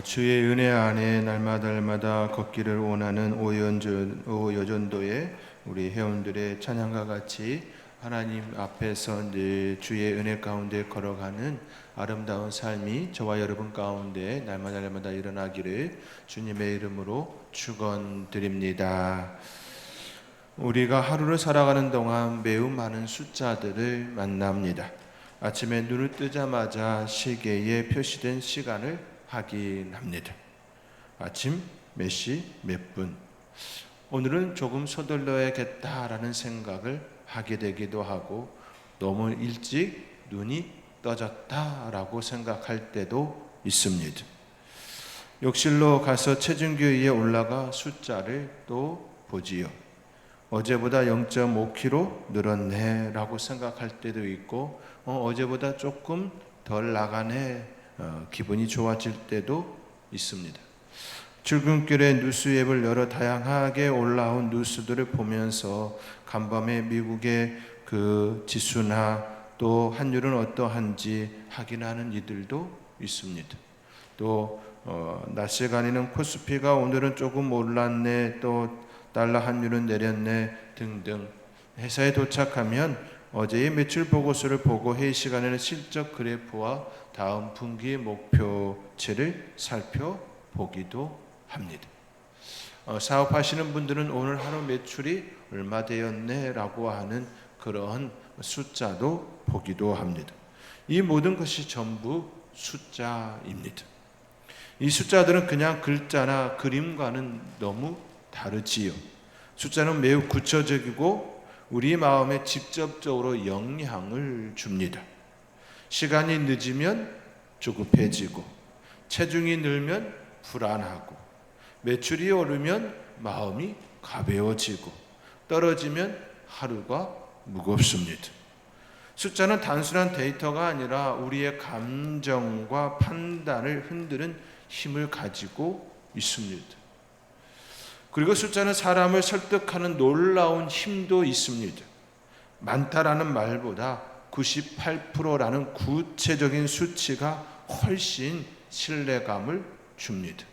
주의 은혜 안에 날마다 걷기를 원하는 오여전도의 우리 회원들의 찬양과 같이 하나님 앞에서 늘 주의 은혜 가운데 걸어가는 아름다운 삶이 저와 여러분 가운데 날마다 일어나기를 주님의 이름으로 축원드립니다. 우리가 하루를 살아가는 동안 매우 많은 숫자들을 만납니다. 아침에 눈을 뜨자마자 시계에 표시된 시간을 확인합니다. 아침 몇 시 몇 분. 오늘은 조금 서둘러야겠다라는 생각을 하게 되기도 하고, 너무 일찍 눈이 떠졌다라고 생각할 때도 있습니다. 욕실로 가서 체중계 위에 올라가 숫자를 또 보지요. 어제보다 0.5kg 늘었네 라고 생각할 때도 있고, 어제보다 조금 덜 나가네, 기분이 좋아질 때도 있습니다. 출근길에 뉴스 앱을 열어 다양하게 올라온 뉴스들을 보면서 간밤에 미국의 그 지수나 또 환율은 어떠한지 확인하는 이들도 있습니다. 또 낮 시간에는 코스피가 오늘은 조금 올랐네, 또 달러 환율은 내렸네 등등. 회사에 도착하면 어제의 매출 보고서를 보고 회의 시간에는 실적 그래프와 다음 분기 목표치를 살펴보기도 합니다. 사업하시는 분들은 오늘 하루 매출이 얼마 되었네 라고 하는 그런 숫자도 보기도 합니다. 이 모든 것이 전부 숫자입니다. 이 숫자들은 그냥 글자나 그림과는 너무 다르지요. 숫자는 매우 구체적이고 우리 마음에 직접적으로 영향을 줍니다. 시간이 늦으면 조급해지고, 체중이 늘면 불안하고, 매출이 오르면 마음이 가벼워지고, 떨어지면 하루가 무겁습니다. 숫자는 단순한 데이터가 아니라 우리의 감정과 판단을 흔드는 힘을 가지고 있습니다. 그리고 숫자는 사람을 설득하는 놀라운 힘도 있습니다. 많다라는 말보다 98%라는 구체적인 수치가 훨씬 신뢰감을 줍니다.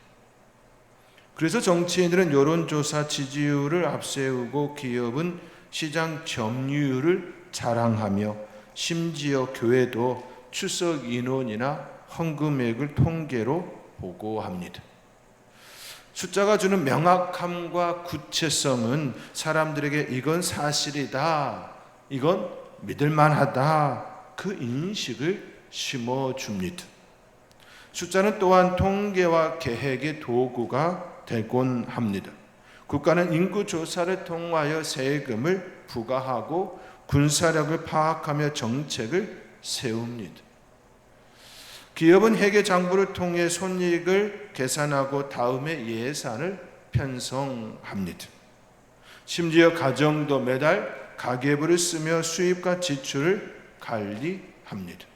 그래서 정치인들은 여론조사 지지율을 앞세우고 기업은 시장 점유율을 자랑하며, 심지어 교회도 출석 인원이나 헌금액을 통계로 보고합니다. 숫자가 주는 명확함과 구체성은 사람들에게 이건 사실이다, 이건 믿을만하다, 그 인식을 심어줍니다. 숫자는 또한 통계와 계획의 도구가 되곤 합니다. 국가는 인구조사를 통하여 세금을 부과하고 군사력을 파악하며 정책을 세웁니다. 기업은 회계장부를 통해 손익을 계산하고 다음에 예산을 편성합니다. 심지어 가정도 매달 가계부를 쓰며 수입과 지출을 관리합니다.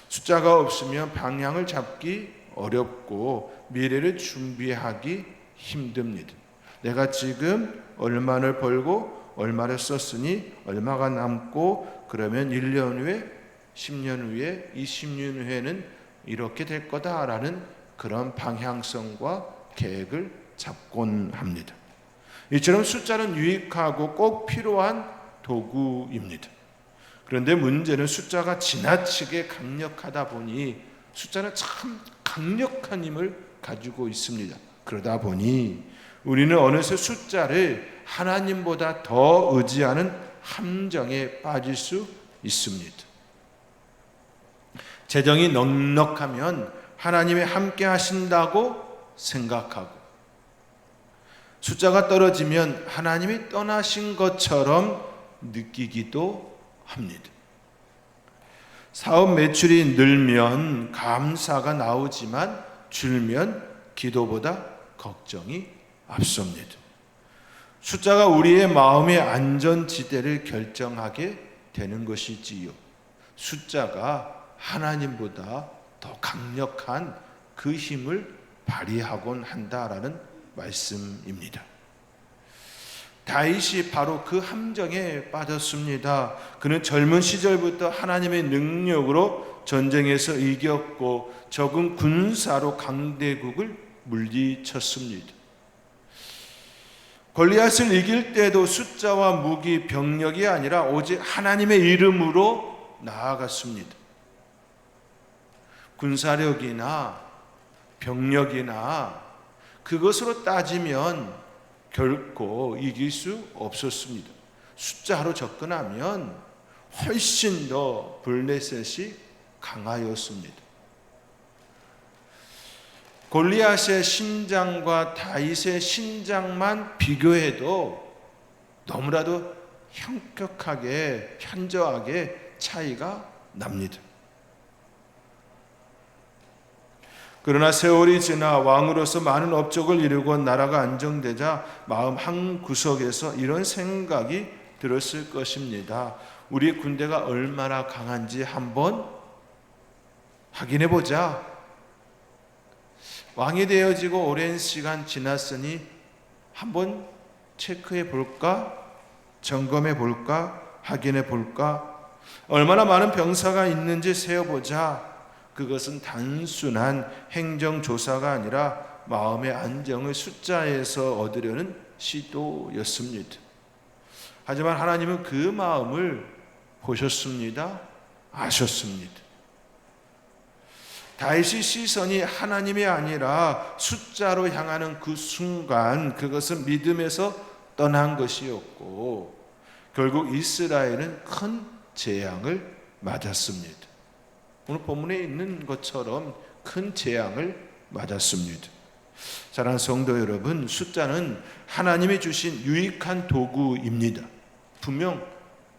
숫자가 없으면 방향을 잡기 어렵고 미래를 준비하기 힘듭니다. 내가 지금 얼마를 벌고 얼마를 썼으니 얼마가 남고, 그러면 1년 후에 10년 후에 20년 후에는 이렇게 될 거다라는 그런 방향성과 계획을 잡곤 합니다. 이처럼 숫자는 유익하고 꼭 필요한 도구입니다. 그런데 문제는 숫자가 지나치게 강력하다 보니 숫자는 참 강력한 힘을 가지고 있습니다. 그러다 보니 우리는 어느새 숫자를 하나님보다 더 의지하는 함정에 빠질 수 있습니다. 재정이 넉넉하면 하나님이 함께 하신다고 생각하고, 숫자가 떨어지면 하나님이 떠나신 것처럼 느끼기도 합니다. 사업 매출이 늘면 감사가 나오지만 줄면 기도보다 걱정이 앞섭니다. 숫자가 우리의 마음의 안전지대를 결정하게 되는 것이지요. 숫자가 하나님보다 더 강력한 그 힘을 발휘하곤 한다라는 말씀입니다. 다윗이 바로 그 함정에 빠졌습니다. 그는 젊은 시절부터 하나님의 능력으로 전쟁에서 이겼고 적은 군사로 강대국을 물리쳤습니다. 골리앗을 이길 때도 숫자와 무기, 병력이 아니라 오직 하나님의 이름으로 나아갔습니다. 군사력이나 병력이나 그것으로 따지면 결코 이길 수 없었습니다. 숫자로 접근하면 훨씬 더 블레셋이 강하였습니다. 골리앗의 신장과 다윗의 신장만 비교해도 너무나도 현격하게, 현저하게 차이가 납니다. 그러나 세월이 지나 왕으로서 많은 업적을 이루고 나라가 안정되자 마음 한 구석에서 이런 생각이 들었을 것입니다. 우리 군대가 얼마나 강한지 한번 확인해 보자. 왕이 되어지고 오랜 시간 지났으니 한번 체크해 볼까? 점검해 볼까? 확인해 볼까? 얼마나 많은 병사가 있는지 세어보자. 그것은 단순한 행정조사가 아니라 마음의 안정을 숫자에서 얻으려는 시도였습니다. 하지만 하나님은 그 마음을 보셨습니다. 아셨습니다. 다윗의 시선이 하나님이 아니라 숫자로 향하는 그 순간 그것은 믿음에서 떠난 것이었고 결국 이스라엘은 큰 재앙을 맞았습니다. 오늘 본문에 있는 것처럼 큰 재앙을 맞았습니다. 사랑하는 성도 여러분, 숫자는 하나님이 주신 유익한 도구입니다. 분명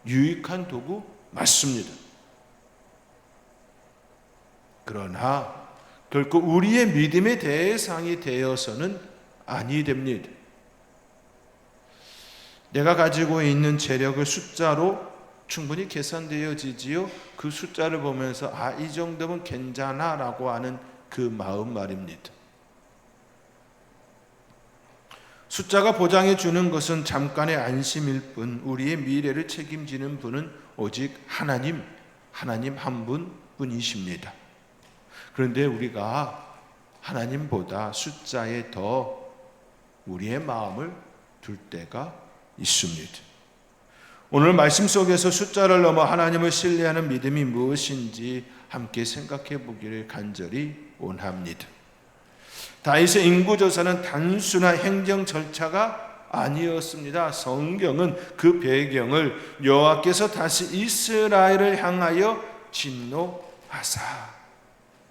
유익한 도구 맞습니다. 그러나 결코 우리의 믿음의 대상이 되어서는 아니 됩니다. 내가 가지고 있는 재력을 숫자로 충분히 계산되어지지요. 그 숫자를 보면서 이 정도면 괜찮아 라고 하는 그 마음 말입니다. 숫자가 보장해 주는 것은 잠깐의 안심일 뿐 우리의 미래를 책임지는 분은 오직 하나님 한 분뿐이십니다. 그런데 우리가 하나님보다 숫자에 더 우리의 마음을 둘 때가 있습니다. 오늘 말씀 속에서 숫자를 넘어 하나님을 신뢰하는 믿음이 무엇인지 함께 생각해 보기를 간절히 원합니다. 다윗의 인구조사는 단순한 행정 절차가 아니었습니다. 성경은 그 배경을 여호와께서 다시 이스라엘을 향하여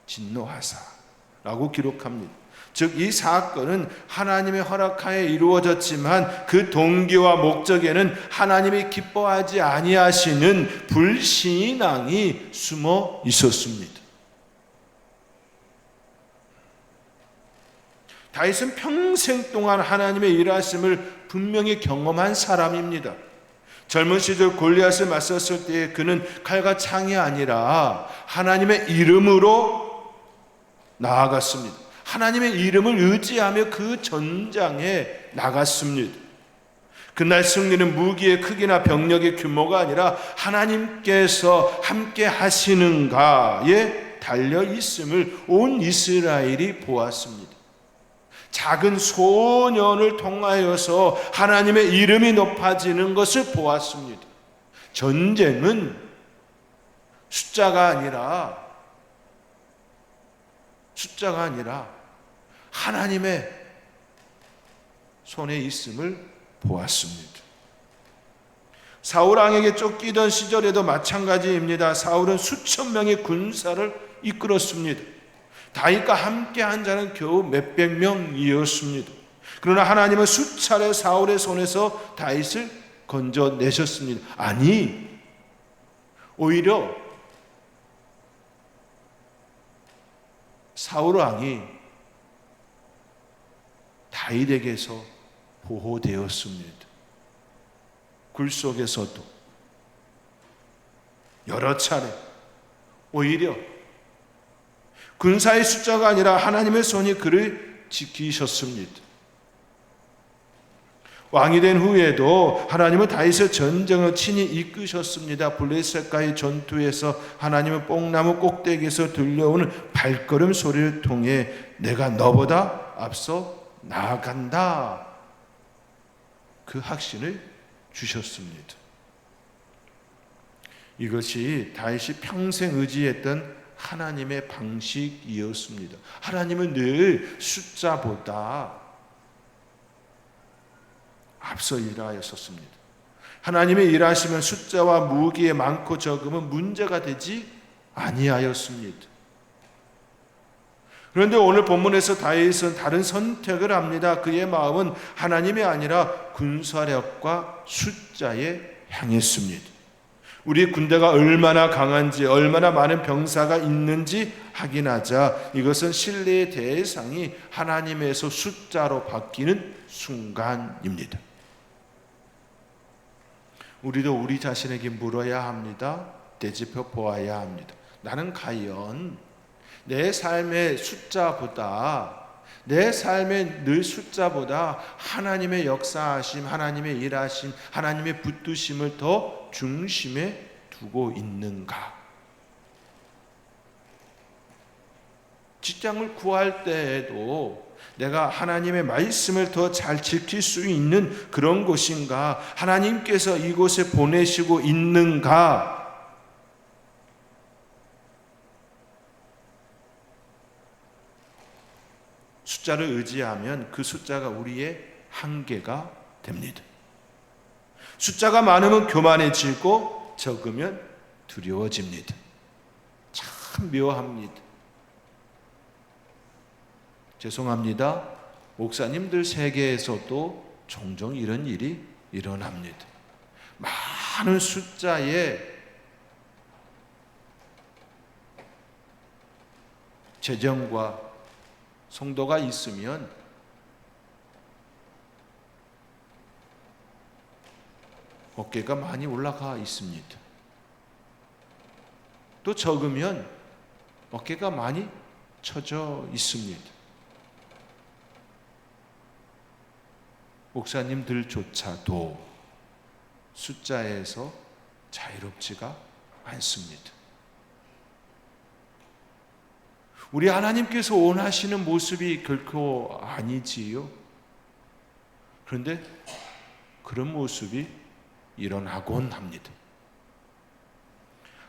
진노하사라고 기록합니다. 즉 이 사건은 하나님의 허락하에 이루어졌지만 그 동기와 목적에는 하나님이 기뻐하지 아니하시는 불신앙이 숨어 있었습니다. 다윗은 평생 동안 하나님의 일하심을 분명히 경험한 사람입니다. 젊은 시절 골리앗을 맞섰을 때 그는 칼과 창이 아니라 하나님의 이름으로 나아갔습니다. 하나님의 이름을 의지하며 그 전장에 나갔습니다. 그날 승리는 무기의 크기나 병력의 규모가 아니라 하나님께서 함께 하시는가에 달려 있음을 온 이스라엘이 보았습니다. 작은 소년을 통하여서 하나님의 이름이 높아지는 것을 보았습니다. 전쟁은 숫자가 아니라 하나님의 손에 있음을 보았습니다. 사울 왕에게 쫓기던 시절에도 마찬가지입니다. 사울은 수천 명의 군사를 이끌었습니다. 다윗과 함께한 자는 겨우 몇백 명이었습니다. 그러나 하나님은 수차례 사울의 손에서 다윗을 건져내셨습니다. 아니, 오히려 사울 왕이 다윗에게서 보호되었습니다. 굴 속에서도 여러 차례 오히려 군사의 숫자가 아니라 하나님의 손이 그를 지키셨습니다. 왕이 된 후에도 하나님은 다윗의 전쟁을 친히 이끄셨습니다. 블레셋과의 전투에서 하나님은 뽕나무 꼭대기에서 들려오는 발걸음 소리를 통해 내가 너보다 앞서 나아간다, 그 확신을 주셨습니다. 이것이 다윗이 평생 의지했던 하나님의 방식이었습니다. 하나님은 늘 숫자보다 앞서 일하였었습니다. 하나님의 일하시면 숫자와 무기의 많고 적음은 문제가 되지 아니하였습니다. 그런데 오늘 본문에서 다윗은 다른 선택을 합니다. 그의 마음은 하나님이 아니라 군사력과 숫자에 향했습니다. 우리 군대가 얼마나 강한지, 얼마나 많은 병사가 있는지 확인하자. 이것은 신뢰의 대상이 하나님에서 숫자로 바뀌는 순간입니다. 우리도 우리 자신에게 물어야 합니다. 되짚어 보아야 합니다. 나는 과연 내 삶의 숫자보다, 내 삶의 늘 숫자보다 하나님의 역사하심, 하나님의 일하심, 하나님의 붙드심을 더 중심에 두고 있는가? 직장을 구할 때에도 내가 하나님의 말씀을 더 잘 지킬 수 있는 그런 곳인가? 하나님께서 이곳에 보내시고 있는가? 숫자를 의지하면 그 숫자가 우리의 한계가 됩니다. 숫자가 많으면 교만해지고 적으면 두려워집니다. 참 묘합니다. 죄송합니다. 목사님들 세계에서도 종종 이런 일이 일어납니다. 많은 숫자의 재정과 성도가 있으면 어깨가 많이 올라가 있습니다. 또 적으면 어깨가 많이 처져 있습니다. 목사님들조차도 숫자에서 자유롭지가 않습니다. 우리 하나님께서 원하시는 모습이 결코 아니지요. 그런데 그런 모습이 일어나곤 합니다.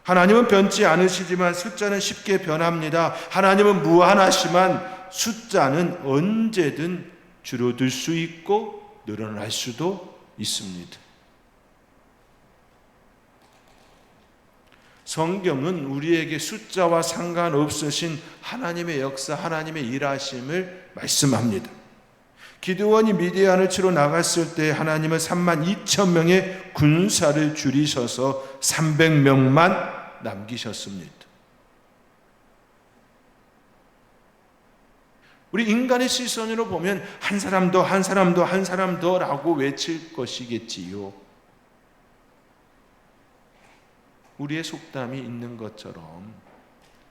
하나님은 변치 않으시지만 숫자는 쉽게 변합니다. 하나님은 무한하시만 숫자는 언제든 줄어들 수 있고 늘어날 수도 있습니다. 성경은 우리에게 숫자와 상관없으신 하나님의 역사, 하나님의 일하심을 말씀합니다. 기드온이 미디안을 치러 나갔을 때 하나님은 32,000명의 군사를 줄이셔서 300명만 남기셨습니다. 우리 인간의 시선으로 보면 한 사람 더, 한 사람 더, 한 사람 더라고 외칠 것이겠지요. 우리의 속담이 있는 것처럼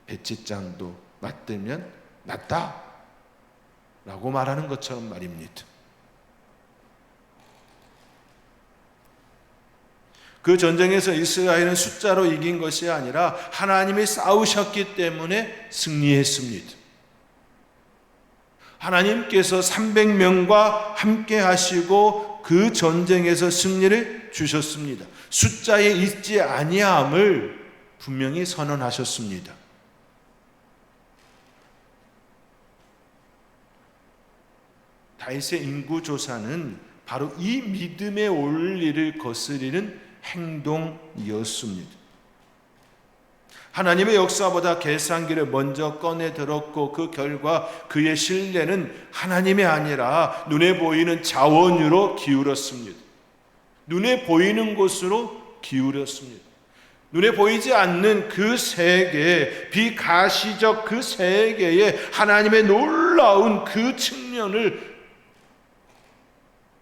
배치장도 맞들면 낫다 라고 말하는 것처럼 말입니다. 그 전쟁에서 이스라엘은 숫자로 이긴 것이 아니라 하나님이 싸우셨기 때문에 승리했습니다. 하나님께서 300명과 함께 하시고 그 전쟁에서 승리를 주셨습니다. 숫자에 있지 아니함을 분명히 선언하셨습니다. 다윗의 인구조사는 바로 이 믿음의 원리를 거스르는 행동이었습니다. 하나님의 역사보다 계산기를 먼저 꺼내 들었고 그 결과 그의 신뢰는 하나님이 아니라 눈에 보이는 자원으로 기울었습니다. 눈에 보이는 곳으로 기울였습니다. 눈에 보이지 않는 그 세계, 비가시적 그 세계에 하나님의 놀라운 그 측면을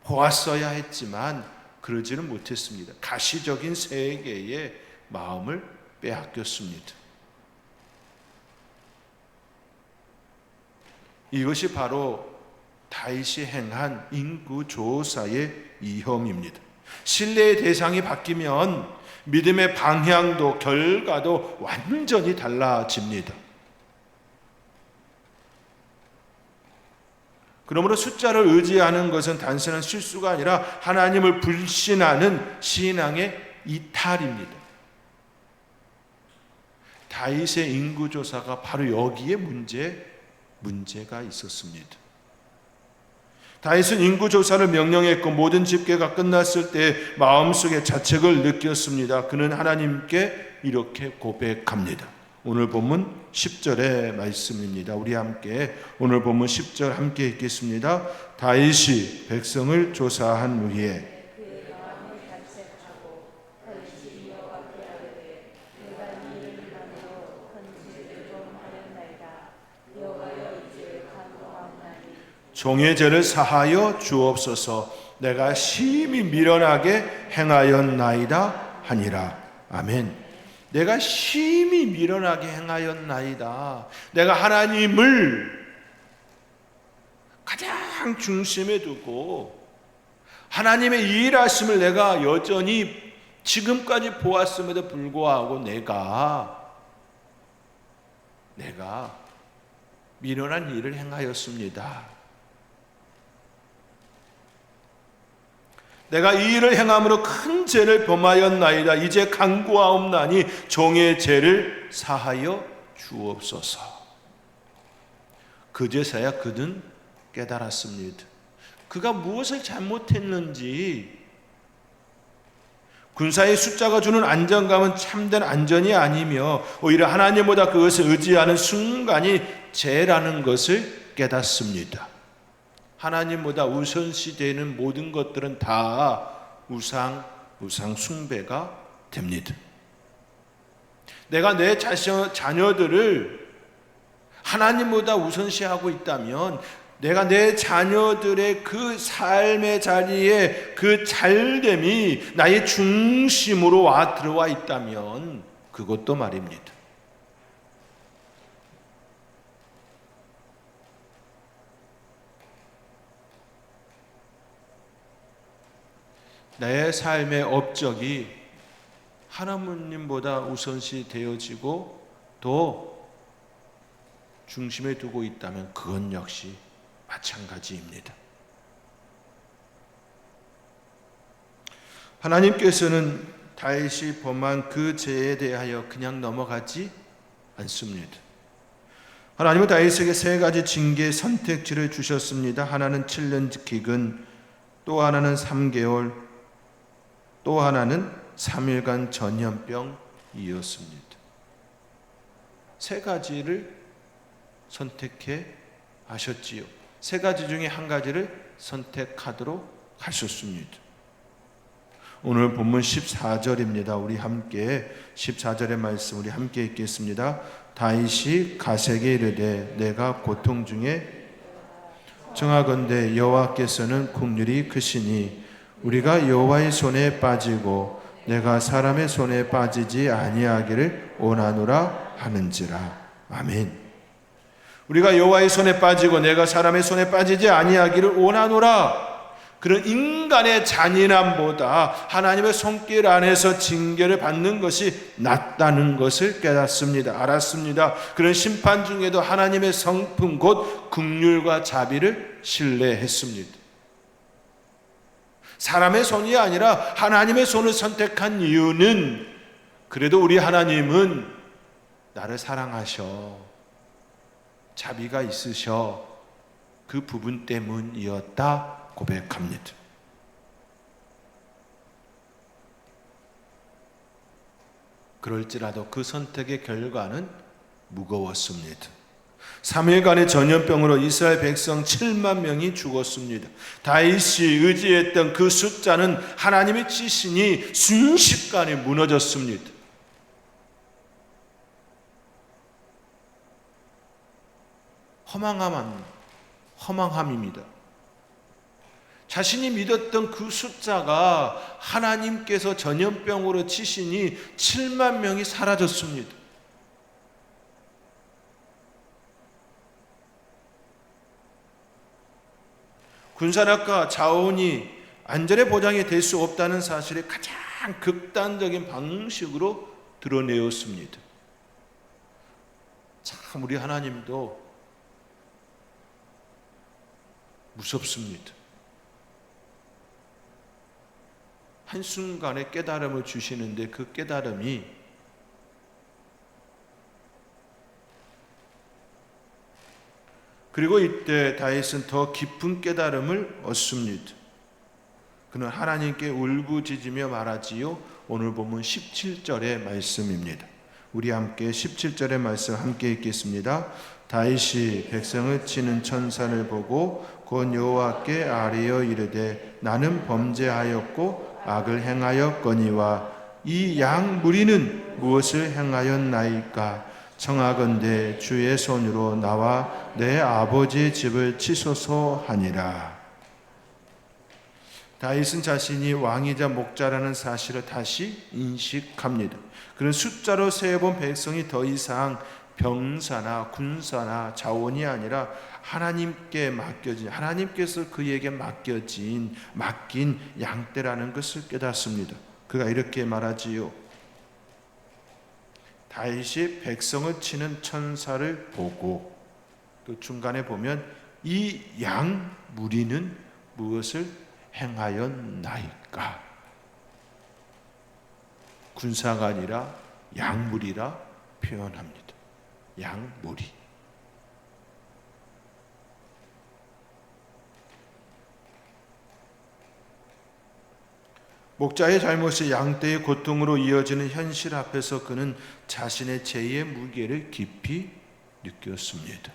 보았어야 했지만 그러지는 못했습니다. 가시적인 세계에 마음을 빼앗겼습니다. 이것이 바로 다윗이 행한 인구조사의 위험입니다. 신뢰의 대상이 바뀌면 믿음의 방향도 결과도 완전히 달라집니다. 그러므로 숫자를 의지하는 것은 단순한 실수가 아니라 하나님을 불신하는 신앙의 이탈입니다. 다윗의 인구조사가 바로 여기에 문제가 있었습니다. 다윗은 인구조사를 명령했고 모든 집계가 끝났을 때 마음속에 자책을 느꼈습니다. 그는 하나님께 이렇게 고백합니다. 오늘 본문 10절의 말씀입니다. 우리 함께 오늘 본문 10절 함께 읽겠습니다. 다윗이 백성을 조사한 후에 종의 죄를 사하여 주옵소서. 내가 심히 미련하게 행하였나이다 하니라. 아멘. 내가 심히 미련하게 행하였나이다. 내가 하나님을 가장 중심에 두고 하나님의 일하심을 내가 여전히 지금까지 보았음에도 불구하고 내가 미련한 일을 행하였습니다. 내가 이 일을 행함으로 큰 죄를 범하였나이다. 이제 간구하옵나니 종의 죄를 사하여 주옵소서. 그제서야 그는 깨달았습니다. 그가 무엇을 잘못했는지. 군사의 숫자가 주는 안정감은 참된 안전이 아니며 오히려 하나님보다 그것을 의지하는 순간이 죄라는 것을 깨닫습니다. 하나님보다 우선시되는 모든 것들은 다 우상 숭배가 됩니다. 내가 내 자녀들을 하나님보다 우선시하고 있다면, 내가 내 자녀들의 그 삶의 자리에 그 잘됨이 나의 중심으로 들어와 있다면 그것도 말입니다. 내 삶의 업적이 하나님보다 우선시 되어지고 또 중심에 두고 있다면 그건 역시 마찬가지입니다. 하나님께서는 다윗이 범한 그 죄에 대하여 그냥 넘어가지 않습니다. 하나님은 다윗에게 세 가지 징계 선택지를 주셨습니다. 하나는 7년 기근, 또 하나는 3개월, 또 하나는 3일간 전염병이었습니다. 세 가지를 선택해 하셨지요. 세 가지 중에 한 가지를 선택하도록 하셨습니다. 오늘 본문 14절입니다. 우리 함께 14절의 말씀 우리 함께 읽겠습니다. 다윗이 가세게 이르되 내가 고통 중에 청하건대 여호와께서는 긍휼이 크시니 우리가 여호와의 손에 빠지고 내가 사람의 손에 빠지지 아니하기를 원하노라 하는지라. 아멘. 우리가 여호와의 손에 빠지고 내가 사람의 손에 빠지지 아니하기를 원하노라. 그런 인간의 잔인함보다 하나님의 손길 안에서 징계를 받는 것이 낫다는 것을 깨닫습니다. 알았습니다. 그런 심판 중에도 하나님의 성품 곧 긍휼과 자비를 신뢰했습니다. 사람의 손이 아니라 하나님의 손을 선택한 이유는 그래도 우리 하나님은 나를 사랑하셔, 자비가 있으셔, 그 부분 때문이었다 고백합니다. 그럴지라도 그 선택의 결과는 무거웠습니다. 3일간의 전염병으로 이스라엘 백성 7만 명이 죽었습니다. 다윗이 의지했던 그 숫자는 하나님의 지신이 순식간에 무너졌습니다. 허망함입니다. 자신이 믿었던 그 숫자가 하나님께서 전염병으로 치시니 7만 명이 사라졌습니다. 군사력과 자원이 안전의 보장이 될 수 없다는 사실을 가장 극단적인 방식으로 드러내었습니다. 참 우리 하나님도 무섭습니다. 한순간에 깨달음을 주시는데 그 깨달음이 그리고 이때 다윗은 더 깊은 깨달음을 얻습니다. 그는 하나님께 울부짖으며 말하지요. 오늘 본문 17절의 말씀입니다. 우리 함께 17절의 말씀 함께 읽겠습니다. 다윗이 백성을 치는 천사를 보고 곧 여호와께 아뢰어 이르되 나는 범죄하였고 악을 행하였거니와 이 양 무리는 무엇을 행하였나이까? 청하건대 주의 손으로 나와 내 아버지의 집을 치소서 하니라. 다윗은 자신이 왕이자 목자라는 사실을 다시 인식합니다. 그는 숫자로 세어본 백성이 더 이상 병사나 군사나 자원이 아니라 하나님께 맡겨진, 하나님께서 그에게 맡긴 양떼라는 것을 깨닫습니다. 그가 이렇게 말하지요. 다윗이 백성을 치는 천사를 보고, 또 중간에 보면 이 양 무리는 무엇을 행하였나이까? 군사가 아니라 양무리라 표현합니다. 양무리. 목자의 잘못이 양떼의 고통으로 이어지는 현실 앞에서 그는 자신의 죄의 무게를 깊이 느꼈습니다.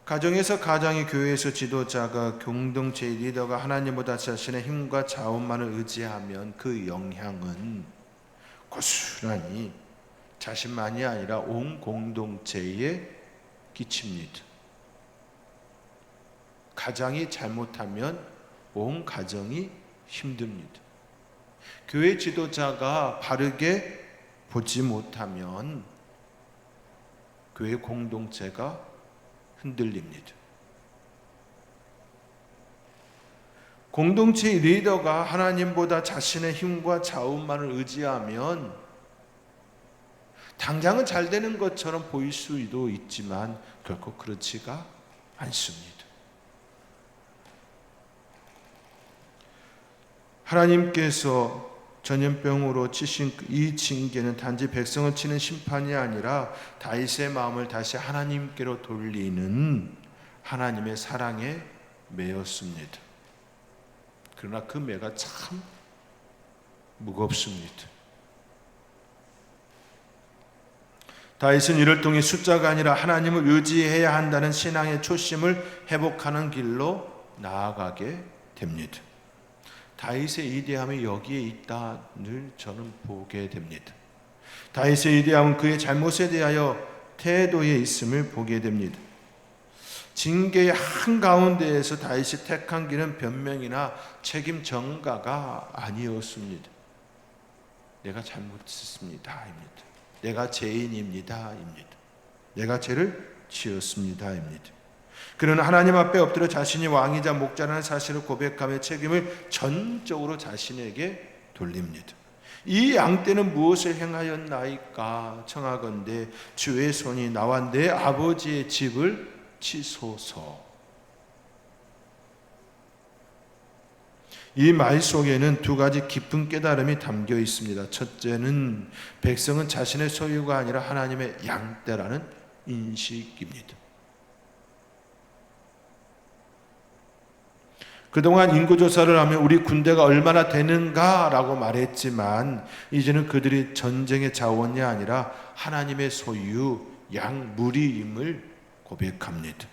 가정에서 가장이, 교회에서 지도자가, 공동체의 리더가 하나님보다 자신의 힘과 자원만을 의지하면 그 영향은 고스란히 자신만이 아니라 온 공동체에 끼칩니다. 가장이 잘못하면 온 가정이 힘듭니다. 교회 지도자가 바르게 보지 못하면 교회 공동체가 흔들립니다. 공동체의 리더가 하나님보다 자신의 힘과 자원만을 의지하면 당장은 잘 되는 것처럼 보일 수도 있지만 결코 그렇지가 않습니다. 하나님께서 전염병으로 치신 이 징계는 단지 백성을 치는 심판이 아니라 다윗의 마음을 다시 하나님께로 돌리는 하나님의 사랑에 매였습니다. 그러나 그 매가 참 무겁습니다. 다윗은 이를 통해 숫자가 아니라 하나님을 의지해야 한다는 신앙의 초심을 회복하는 길로 나아가게 됩니다. 다윗의 위대함이 여기에 있다를 저는 보게 됩니다. 다윗의 위대함은 그의 잘못에 대하여 태도에 있음을 보게 됩니다. 징계의 한가운데에서 다윗이 택한 길은 변명이나 책임 전가가 아니었습니다. 내가 잘못했습니다. 내가 죄인입니다. 내가 죄를 지었습니다. 그는 하나님 앞에 엎드려 자신이 왕이자 목자라는 사실을 고백하며 책임을 전적으로 자신에게 돌립니다. 이 양떼는 무엇을 행하였나이까? 청하건대 주의 손이 나와 내 아버지의 집을 치소서. 이 말 속에는 두 가지 깊은 깨달음이 담겨 있습니다. 첫째는 백성은 자신의 소유가 아니라 하나님의 양떼라는 인식입니다. 그동안 인구조사를 하면 우리 군대가 얼마나 되는가라고 말했지만 이제는 그들이 전쟁의 자원이 아니라 하나님의 소유, 양무리임을 고백합니다.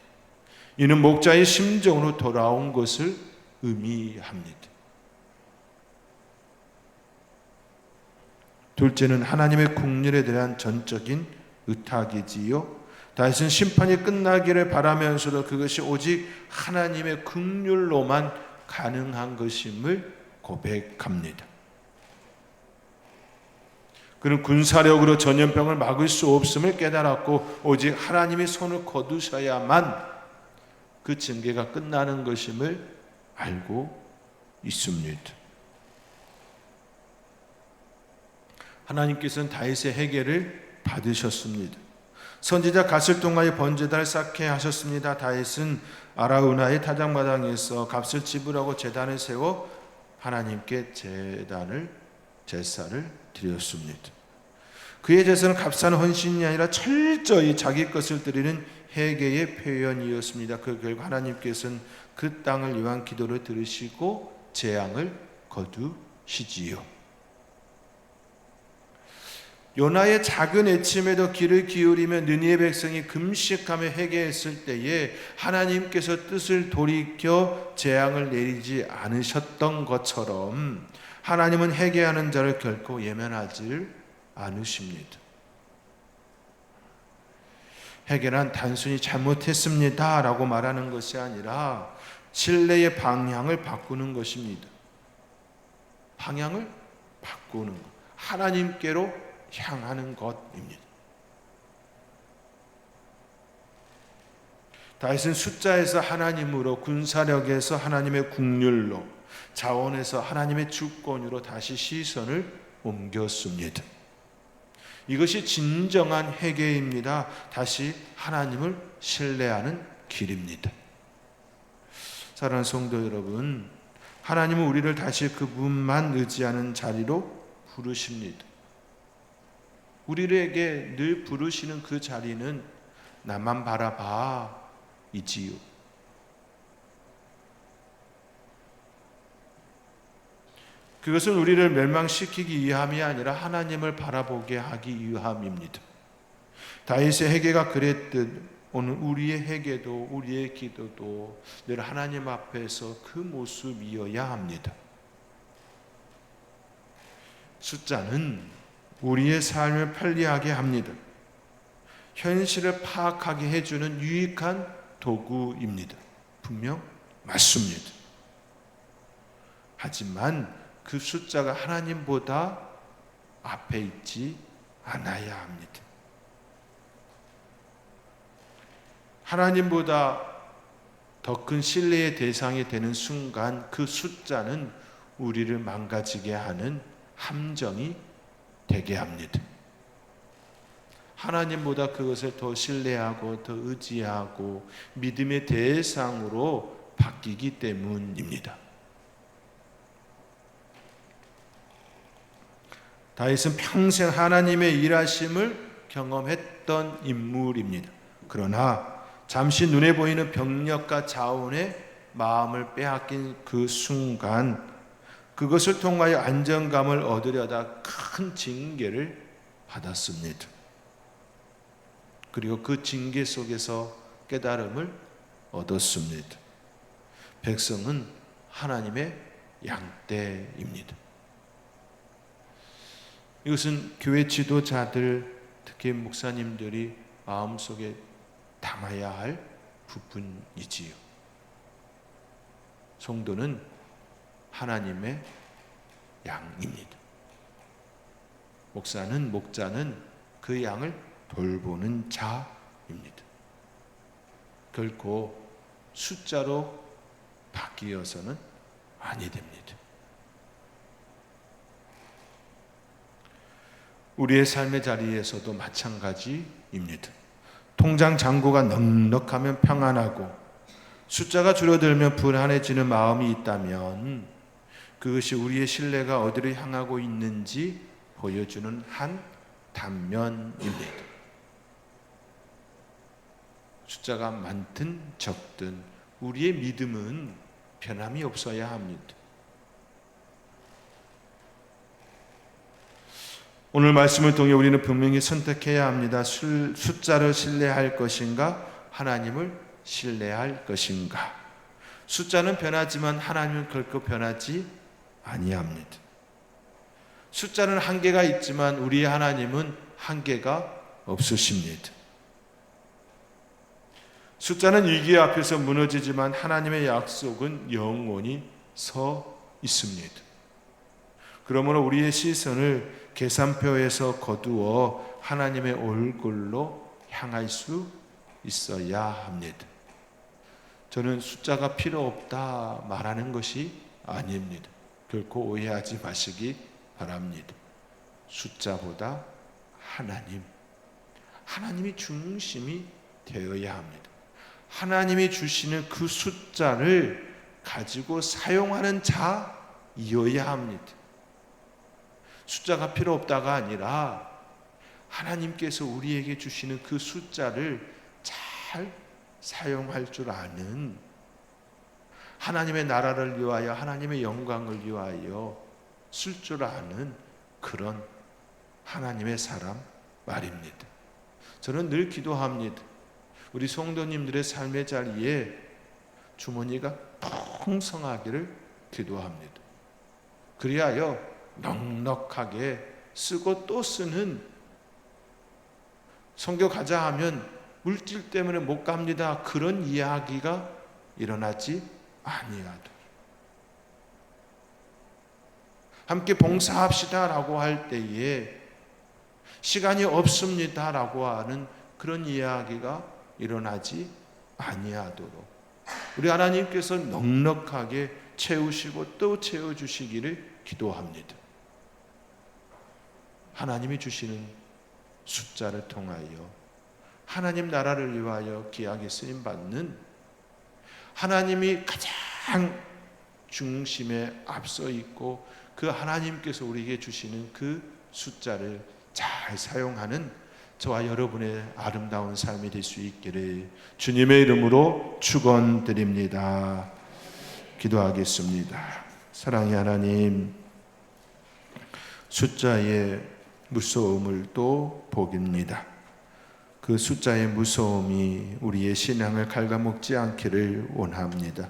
이는 목자의 심정으로 돌아온 것을 의미합니다. 둘째는 하나님의 국률에 대한 전적인 의탁이지요. 다윗은 심판이 끝나기를 바라면서도 그것이 오직 하나님의 긍휼로만 가능한 것임을 고백합니다. 그는 군사력으로 전염병을 막을 수 없음을 깨달았고 오직 하나님의 손을 거두셔야만 그 징계가 끝나는 것임을 알고 있습니다. 하나님께서는 다윗의 회개를 받으셨습니다. 선지자 갓을 통하여 번제단을 쌓게 하셨습니다. 다윗은 아라우나의 타작마당에서 값을 지불하고 제단을 세워 하나님께 제사를 드렸습니다. 그의 제사는 값싼 헌신이 아니라 철저히 자기 것을 드리는 회개의 표현이었습니다. 그 결과 하나님께서는 그 땅을 위한 기도를 들으시고 재앙을 거두시지요. 요나의 작은 애침에도 귀를 기울이며 느니의 백성이 금식하며 회개했을 때에 하나님께서 뜻을 돌이켜 재앙을 내리지 않으셨던 것처럼 하나님은 회개하는 자를 결코 예면하지 않으십니다. 회개란 단순히 잘못했습니다 라고 말하는 것이 아니라 신뢰의 방향을 바꾸는 것입니다. 방향을 바꾸는 것, 하나님께로 향하는 것입니다. 다윗은 숫자에서 하나님으로, 군사력에서 하나님의 국률로, 자원에서 하나님의 주권으로 다시 시선을 옮겼습니다. 이것이 진정한 회개입니다. 다시 하나님을 신뢰하는 길입니다. 사랑하는 성도 여러분, 하나님은 우리를 다시 그분만 의지하는 자리로 부르십니다. 우리에게 늘 부르시는 그 자리는 나만 바라봐 이지요. 그것은 우리를 멸망시키기 위함이 아니라 하나님을 바라보게 하기 위함입니다. 다윗의 회개가 그랬듯 오늘 우리의 회개도 우리의 기도도 늘 하나님 앞에서 그 모습이어야 합니다. 숫자는 우리의 삶을 편리하게 합니다. 현실을 파악하게 해주는 유익한 도구입니다. 분명 맞습니다. 하지만 그 숫자가 하나님보다 앞에 있지 않아야 합니다. 하나님보다 더 큰 신뢰의 대상이 되는 순간 그 숫자는 우리를 망가지게 하는 함정이 되게 합니다. 하나님보다 그것을 더 신뢰하고 더 의지하고 믿음의 대상으로 바뀌기 때문입니다. 다윗은 평생 하나님의 일하심을 경험했던 인물입니다. 그러나 잠시 눈에 보이는 병력과 자원에 마음을 빼앗긴 그 순간 그것을 통하여 안정감을 얻으려다 큰 징계를 받았습니다. 그리고 그 징계 속에서 깨달음을 얻었습니다. 백성은 하나님의 양떼입니다. 이것은 교회 지도자들, 특히 목사님들이 마음속에 담아야 할 부분이지요. 성도는 하나님의 양입니다. 목자는 그 양을 돌보는 자입니다. 결코 숫자로 바뀌어서는 아니 됩니다. 우리의 삶의 자리에서도 마찬가지입니다. 통장 잔고가 넉넉하면 평안하고 숫자가 줄어들면 불안해지는 마음이 있다면 그것이 우리의 신뢰가 어디를 향하고 있는지 보여주는 한 단면입니다. 숫자가 많든 적든 우리의 믿음은 변함이 없어야 합니다. 오늘 말씀을 통해 우리는 분명히 선택해야 합니다. 숫자를 신뢰할 것인가? 하나님을 신뢰할 것인가? 숫자는 변하지만 하나님은 결코 변하지 아니합니다. 숫자는 한계가 있지만 우리의 하나님은 한계가 없으십니다. 숫자는 위기 앞에서 무너지지만 하나님의 약속은 영원히 서 있습니다. 그러므로 우리의 시선을 계산표에서 거두어 하나님의 얼굴로 향할 수 있어야 합니다. 저는 숫자가 필요 없다 말하는 것이 아닙니다. 결코 오해하지 마시기 바랍니다. 숫자보다 하나님이 중심이 되어야 합니다. 하나님이 주시는 그 숫자를 가지고 사용하는 자이어야 합니다. 숫자가 필요 없다가 아니라 하나님께서 우리에게 주시는 그 숫자를 잘 사용할 줄 아는, 하나님의 나라를 위하여 하나님의 영광을 위하여 쓸 줄 아는 그런 하나님의 사람 말입니다. 저는 늘 기도합니다. 우리 성도님들의 삶의 자리에 주머니가 풍성하기를 기도합니다. 그리하여 넉넉하게 쓰고 또 쓰는, 선교 가자 하면 물질 때문에 못 갑니다, 그런 이야기가 일어나지 아니하도록, 함께 봉사합시다 라고 할 때에 시간이 없습니다 라고 하는 그런 이야기가 일어나지 아니하도록 우리 하나님께서 넉넉하게 채우시고 또 채워주시기를 기도합니다. 하나님이 주시는 숫자를 통하여 하나님 나라를 위하여 귀하게 쓰임받는, 하나님이 가장 중심에 앞서 있고 그 하나님께서 우리에게 주시는 그 숫자를 잘 사용하는 저와 여러분의 아름다운 삶이 될 수 있기를 주님의 이름으로 축원드립니다. 기도하겠습니다. 사랑의 하나님, 숫자의 무서움을 또 복입니다. 그 숫자의 무서움이 우리의 신앙을 갉아먹지 않기를 원합니다.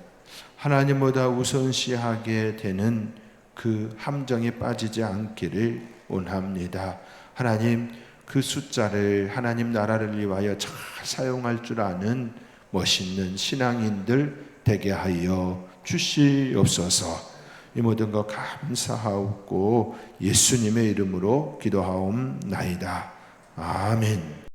하나님보다 우선시하게 되는 그 함정에 빠지지 않기를 원합니다. 하나님, 그 숫자를 하나님 나라를 위하여 잘 사용할 줄 아는 멋있는 신앙인들 되게 하여 주시옵소서. 이 모든 것 감사하옵고 예수님의 이름으로 기도하옵나이다. 아멘.